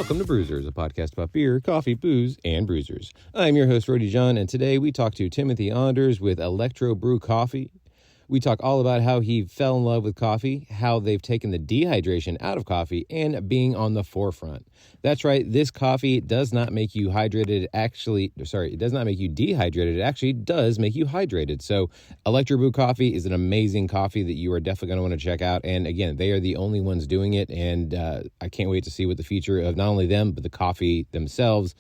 Welcome to Brewsers, a podcast about beer, coffee, booze, and bruisers. I'm your host, Rody John, and today we talk to Timothy Anders with ElectroBrew Coffee. We talk all about how he fell in love with coffee, how they've taken the dehydration out of coffee, and being on the forefront. That's right, this coffee does not make you hydrated. It does not make you dehydrated. It actually does make you hydrated. So ElectroBrew Coffee is an amazing coffee that you are definitely going to want to check out. And again, they are the only ones doing it. And I can't wait to see what the future of not only them, but the coffee themselves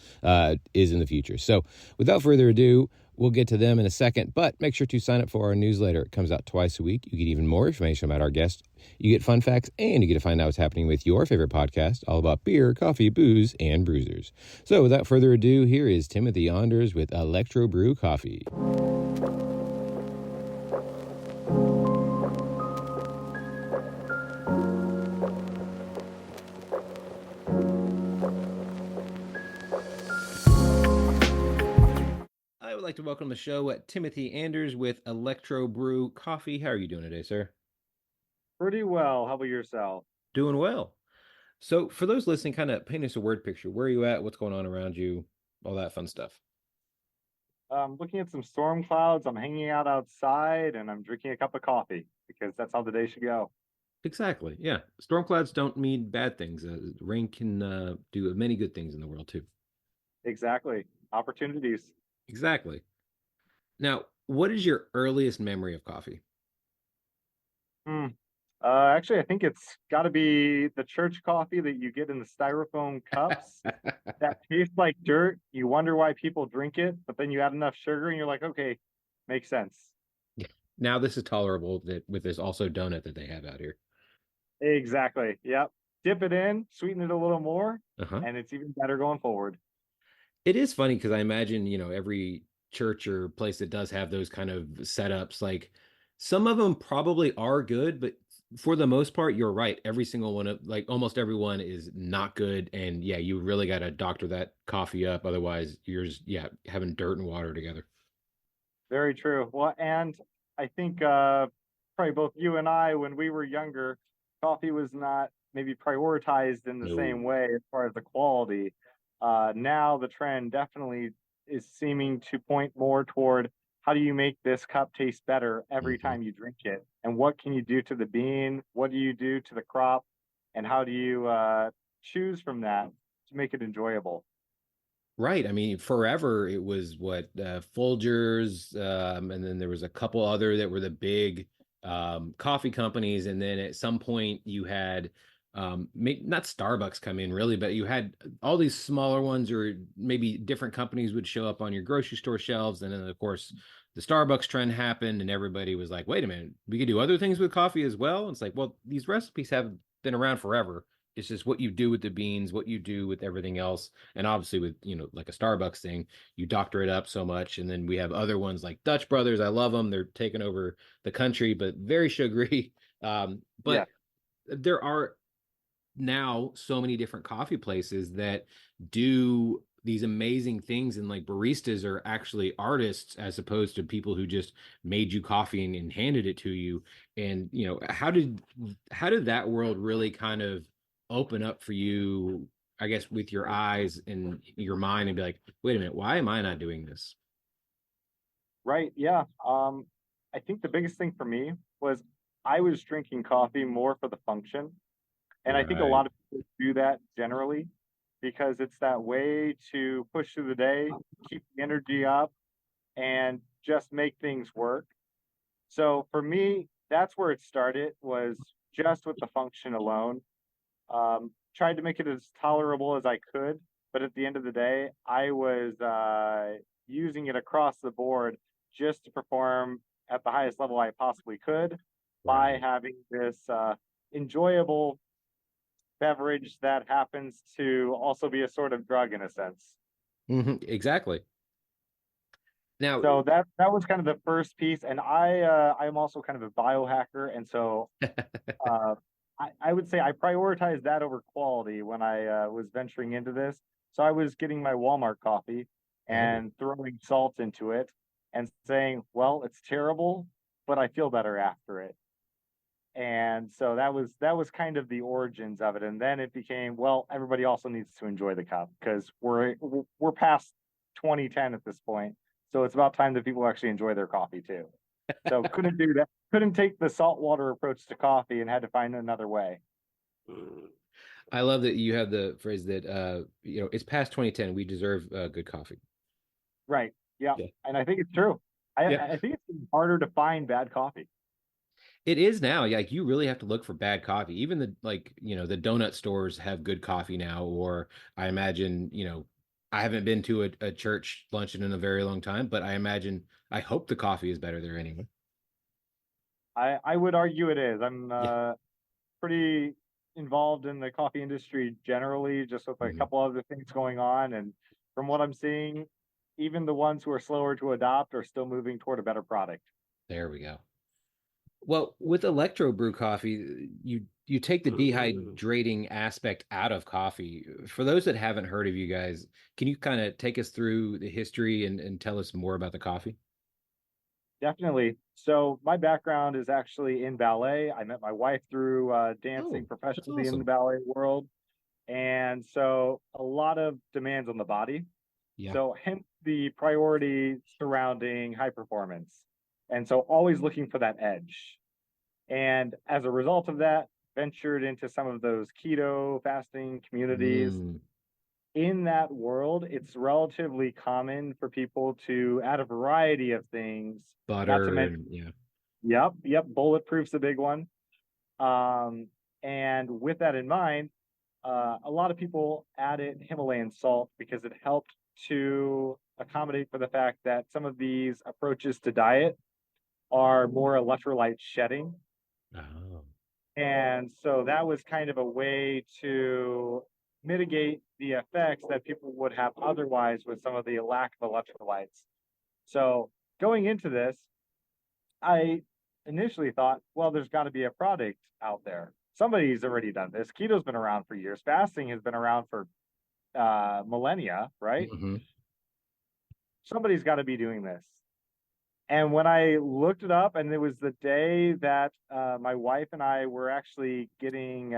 is in the future. So without further ado, we'll get to them in a second, but make sure to sign up for our newsletter. It comes out twice a week. You get even more information about our guests. You get fun facts, and you get to find out what's happening with your favorite podcast, all about beer, coffee, booze, and bruisers. So without further ado, here is Timothy Anders with ElectroBrew Coffee. I would like to welcome the show Timothy Anders with ElectroBrew Coffee. How are you doing today, sir? Pretty well. How about yourself? Doing well. So for those listening, kind of paint us a word picture. Where are you at? What's going on around you? All that fun stuff. Looking at some storm clouds. I'm hanging out outside and I'm drinking a cup of coffee because that's how the day should go. Exactly. Yeah. Storm clouds don't mean bad things. Rain can do many good things in the world, too. Exactly. Opportunities. Exactly. Now, what is your earliest memory of coffee? Actually, I think it's got to be the church coffee that you get in the styrofoam cups that taste like dirt. You wonder why people drink it, but then you add enough sugar and you're like, okay, makes sense. Now this is tolerable that with this also donut that they have out here. Exactly. Yep. Dip it in, sweeten it a little more, Uh-huh. and it's even better going forward. It is funny because I imagine, every church or place that does have those kind of setups, like some of them probably are good, but for the most part, you're right. Every single one of like almost everyone is not good. And yeah, you really got to doctor that coffee up. Otherwise, you're just, yeah, having dirt and water together. Very true. Well, and I think probably both you and I, when we were younger, coffee was not maybe prioritized in the No. same way as far as the quality. Now the trend definitely is seeming to point more toward how do you make this cup taste better every Mhm. time you drink it, and what can you do to the bean? What do you do to the crop? And how do you choose from that to make it enjoyable? Right. I mean, forever it was what Folgers, and then there was a couple other that were the big coffee companies, and then at some point you had not Starbucks come in really, but you had all these smaller ones, or maybe different companies would show up on your grocery store shelves, and then of course the Starbucks trend happened, and everybody was like, "Wait a minute, we could do other things with coffee as well." And it's like, well, these recipes have been around forever. It's just what you do with the beans, what you do with everything else. And obviously with, like a Starbucks thing, you doctor it up so much. And then we have other ones like Dutch Brothers. I love them. They're taking over the country, but very sugary. Yeah. But there are now so many different coffee places that do these amazing things, and like baristas are actually artists as opposed to people who just made you coffee and handed it to you. And how did that world really kind of open up for you, I guess, with your eyes and your mind, and be like, wait a minute, why am I not doing this? Right. Yeah. I think the biggest thing for me was I was drinking coffee more for the function. And I think a Right. lot of people do that generally because it's that way to push through the day, keep the energy up, and just make things work. So for me, that's where it started, was just with the function alone. Tried to make it as tolerable as I could, but at the end of the day, I was using it across the board just to perform at the highest level I possibly could by Right. having this enjoyable beverage that happens to also be a sort of drug in a sense. Exactly. Now, So that was kind of the first piece, and I'm also kind of a biohacker, and so uh, I would say I prioritized that over quality when I was venturing into this. So I was getting my Walmart coffee oh, and throwing salt into it and saying, well, it's terrible, but I feel better after it. And And so that was kind of the origins of it. And then it became, well, everybody also needs to enjoy the cup because we're past 2010 at this point. So it's about time that people actually enjoy their coffee too. So couldn't do that. Couldn't take the saltwater approach to coffee and had to find another way. I love that you have the phrase that it's past 2010. We deserve good coffee. Right. Yeah. Yeah. And I think it's true. Yeah. I think it's harder to find bad coffee. It is now. Like you really have to look for bad coffee. Even the donut stores have good coffee now, or I imagine, I haven't been to a church luncheon in a very long time, but I hope the coffee is better there anyway. I would argue it is. I'm Yeah. pretty involved in the coffee industry generally, just with a Mhm. couple other things going on. And from what I'm seeing, even the ones who are slower to adopt are still moving toward a better product. There we go. Well, with ElectroBrew Coffee, you take the dehydrating aspect out of coffee. For those that haven't heard of you guys, can you kind of take us through the history and tell us more about the coffee? Definitely. So my background is actually in ballet. I met my wife through dancing Oh, that's professionally in the awesome. ballet world. And so a lot of demands on the body. Yeah. So hence the priority surrounding high performance. And so always looking for that edge. And as a result of that, ventured into some of those keto fasting communities. Mm, In that world, it's relatively common for people to add a variety of things, not to butter mention, and yeah. yep, bulletproof's a big one. Um, and with that in mind, a lot of people added Himalayan salt because it helped to accommodate for the fact that some of these approaches to diet are more electrolyte shedding. Oh. And so that was kind of a way to mitigate the effects that people would have otherwise with some of the lack of electrolytes. So going into this, I initially thought, well, there's got to be a product out there. Somebody's already done this. Keto's been around for years. Fasting has been around for millennia, right? Hmm. Somebody's got to be doing this. And when I looked it up, and it was the day that my wife and I were actually getting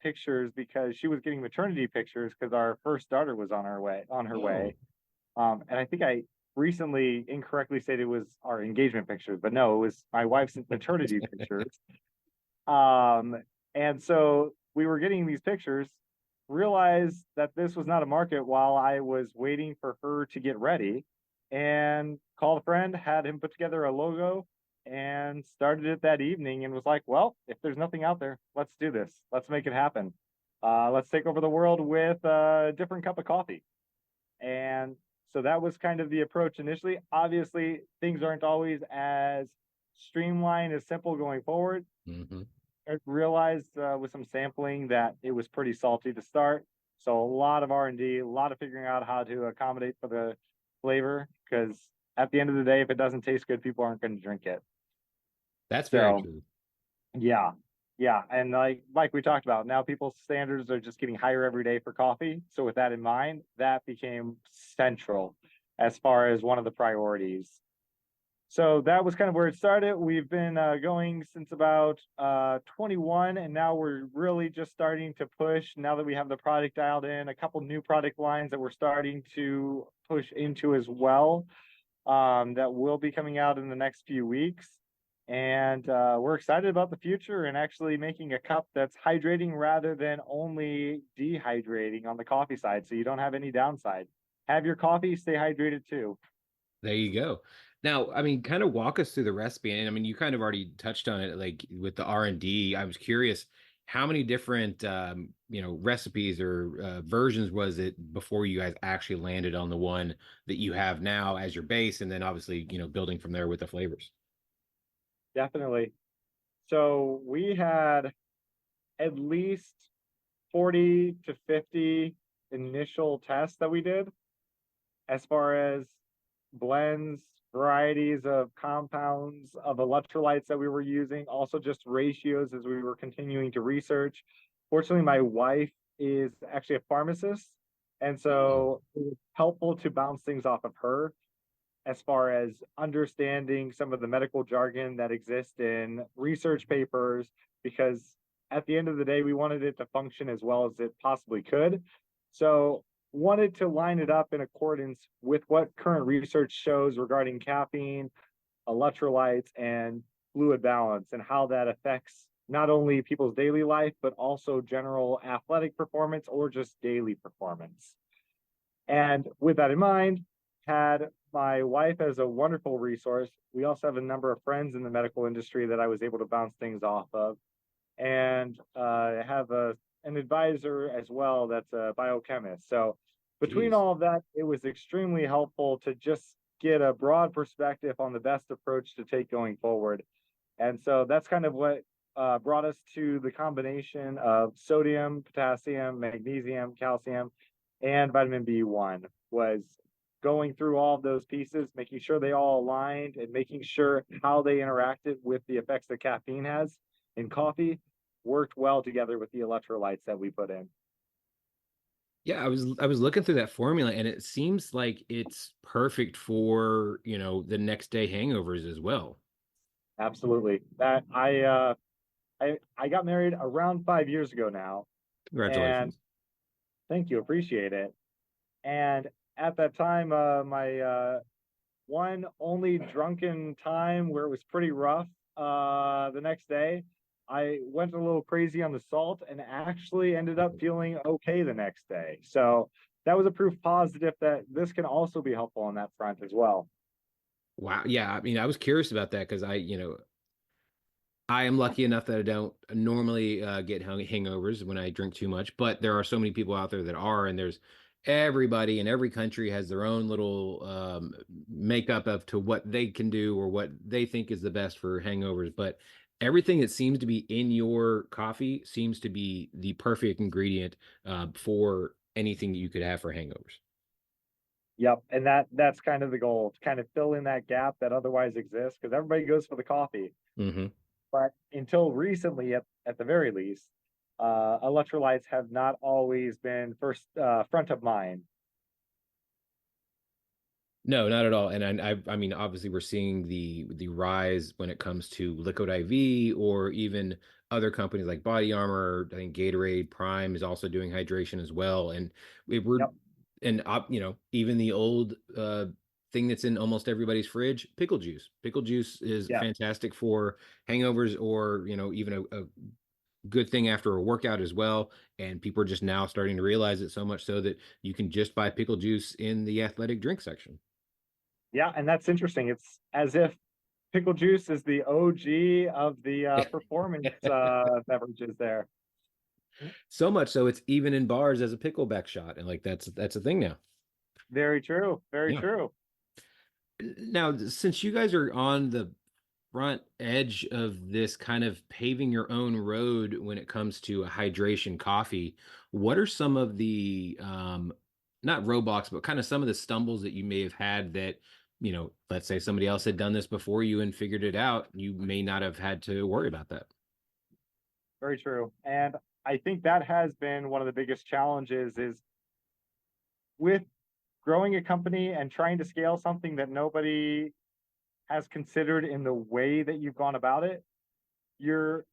pictures because she was getting maternity pictures because our first daughter was on her Oh. way. And I think I recently incorrectly stated it was our engagement pictures, but no, it was my wife's maternity pictures. Um, and so we were getting these pictures, realized that this was not a market while I was waiting for her to get ready, and called a friend, had him put together a logo, and started it that evening and was like, well, if there's nothing out there, let's do this. Let's make it happen. Let's take over the world with a different cup of coffee. And so that was kind of the approach initially. Obviously, things aren't always as streamlined as simple going forward. Hmm. I realized with some sampling that it was pretty salty to start. So a lot of R&D, a lot of figuring out how to accommodate for the flavor, because at the end of the day, if it doesn't taste good, people aren't going to drink it. That's very So true. yeah, yeah, and like we talked about, now people's standards are just getting higher every day for coffee. So with that in mind, that became central as far as one of the priorities. So that was kind of where it started. We've been going since about 21, and now we're really just starting to push. Now that we have the product dialed in, a couple new product lines that we're starting to push into as well, that will be coming out in the next few weeks. And we're excited about the future and actually making a cup that's hydrating rather than only dehydrating on the coffee side. So you don't have any downside. Have your coffee, stay hydrated too. There you go. Now, I mean, kind of walk us through the recipe. And I mean, you kind of already touched on it, like with the R&D. I was curious, how many different, recipes or versions was it before you guys actually landed on the one that you have now as your base, and then obviously, building from there with the flavors. Definitely. So we had at least 40 to 50 initial tests that we did as far as blends, varieties of compounds, of electrolytes that we were using, also just ratios as we were continuing to research. Fortunately, my wife is actually a pharmacist, and Oh, so it was helpful to bounce things off of her. as far as understanding some of the medical jargon that exists in research papers, because at the end of the day, we wanted it to function as well as it possibly could. So wanted to line it up in accordance with what current research shows regarding caffeine, electrolytes, and fluid balance, and how that affects not only people's daily life, but also general athletic performance or just daily performance. And with that in mind, had my wife as a wonderful resource. We also have a number of friends in the medical industry that I was able to bounce things off of, and have an advisor as well that's a biochemist. So between Jeez. all of that, it was extremely helpful to just get a broad perspective on the best approach to take going forward. And so that's kind of what brought us to the combination of sodium, potassium, magnesium, calcium, and vitamin B1, was going through all of those pieces, making sure they all aligned and making sure how they interacted with the effects that caffeine has in coffee worked well together with the electrolytes that we put in. Yeah, I was looking through that formula and it seems like it's perfect for, the next day hangovers as well. Absolutely. That I got married around 5 years ago now, and Congratulations. thank you, appreciate it. And at that time, my one only drunken time where it was pretty rough, the next day, I went a little crazy on the salt and actually ended up feeling okay the next day. So that was a proof positive that this can also be helpful on that front as well. Wow. Yeah, I mean, I was curious about that because I am lucky enough that I don't normally get hangovers when I drink too much, but there are so many people out there that are, and there's everybody in every country has their own little makeup of to what they can do or what they think is the best for hangovers. But everything that seems to be in your coffee seems to be the perfect ingredient for anything you could have for hangovers. Yep, and that's kind of the goal, to kind of fill in that gap that otherwise exists, because everybody goes for the coffee. Hmm. But until recently, at the very least, electrolytes have not always been first front of mind. No, not at all. And I mean, obviously, we're seeing the rise when it comes to Liquid IV or even other companies like Body Armor. I think Gatorade Prime is also doing hydration as well. And we were, Yep. and even the old thing that's in almost everybody's fridge, pickle juice. Pickle juice is Yeah. fantastic for hangovers or even a good thing after a workout as well. And people are just now starting to realize it so much so that you can just buy pickle juice in the athletic drink section. Yeah, and that's interesting. It's as if pickle juice is the OG of the performance beverages there. So much so it's even in bars as a pickleback shot, and like that's a thing now. Very true. Very Yeah. true. Now, since you guys are on the front edge of this kind of paving your own road when it comes to hydration coffee, what are some of the not roadblocks, but kind of some of the stumbles that you may have had that, let's say somebody else had done this before you and figured it out, you may not have had to worry about that. Very true. And I think that has been one of the biggest challenges is with growing a company and trying to scale something that nobody has considered in the way that you've gone about it. You're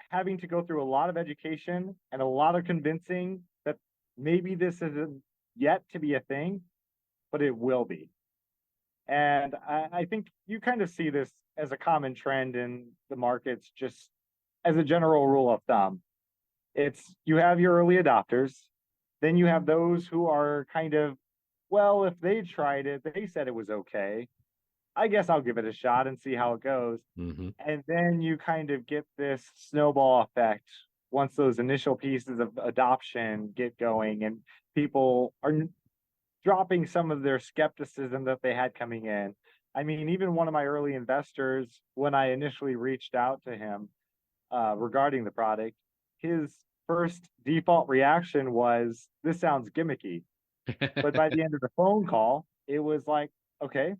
having to go through a lot of education and a lot of convincing that maybe this isn't yet to be a thing, but it will be. And I think you kind of see this as a common trend in the markets, just as a general rule of thumb. It's you have your early adopters, then you have those who are kind of, well, if they tried it, they said it was okay. I guess I'll give it a shot and see how it goes. Hmm. And then you kind of get this snowball effect once those initial pieces of adoption get going and people are dropping some of their skepticism that they had coming in. I mean, even one of my early investors, when I initially reached out to him regarding the product, his first default reaction was, "This sounds gimmicky." But by the end of the phone call, it was like, "Okay,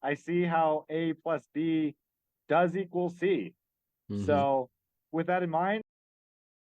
I see how A plus B does equal C." Hmm. So, with that in mind,